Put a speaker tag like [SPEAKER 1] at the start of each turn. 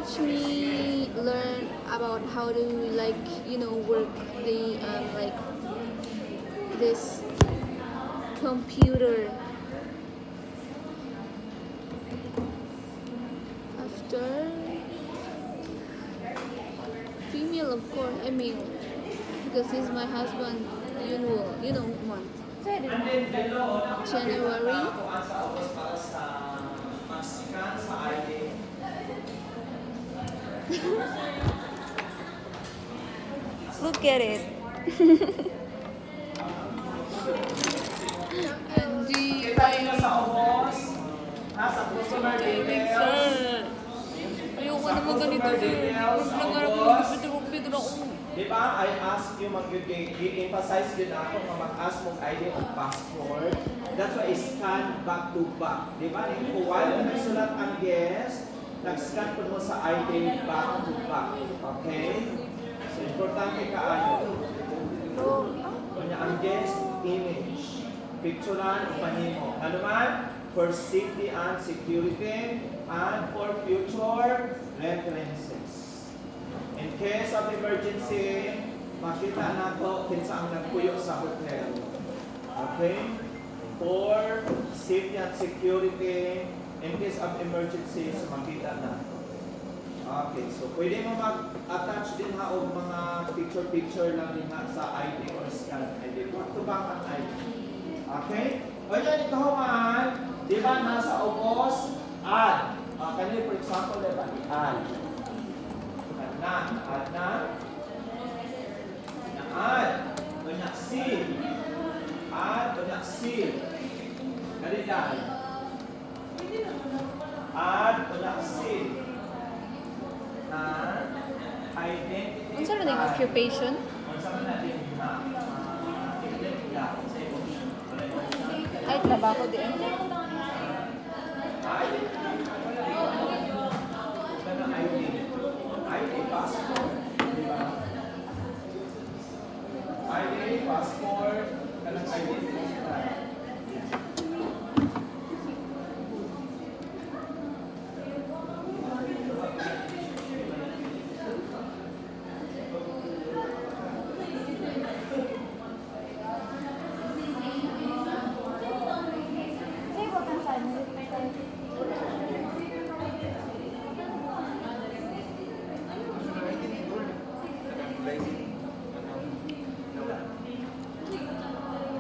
[SPEAKER 1] teach me learn about how to work the like this computer. After female, of course, a male, because he's my husband. Month.
[SPEAKER 2] And then below,
[SPEAKER 1] January.
[SPEAKER 2] kung ang sa oras para sa mag-scan sa ID.
[SPEAKER 1] Look at it. Andy,
[SPEAKER 2] Kita nyo sa oras, sa customer details.
[SPEAKER 1] sir. Ayoko naman ganito, sir. Huwag lang nga ako mag-computer ako.
[SPEAKER 2] Di ba, I ask you, i-emphasize din ako na mag-ask mong ID o passport. That's why scan back to back. Di ba, kung while nagsulat ang guest, nag-scan po mo sa ID back to back. Okay? So, importante kaayo. Kanya ang guest image. Picturean, upahin mo. Ano man? For safety and security and for future references. In case of emergency, makita na to kinsa ang nagpuyo sa hotel. Okay? For safety and security, in case of emergencies, makita na. Okay, so pwede mo mag-attach din ha o mga picture-picture lang din ha sa ID or scan ID. Back to back ang ID. Okay? O yan, ito man, di ba nasa ubos, add. Kanina, for example, di ba, add. Add na. Add. Banyak seal. Add, banyak seal. Kalitan. Add, banyak seal. Identity.
[SPEAKER 1] Ano sa yung occupation?
[SPEAKER 2] Identity.
[SPEAKER 1] Ay, trabaho din.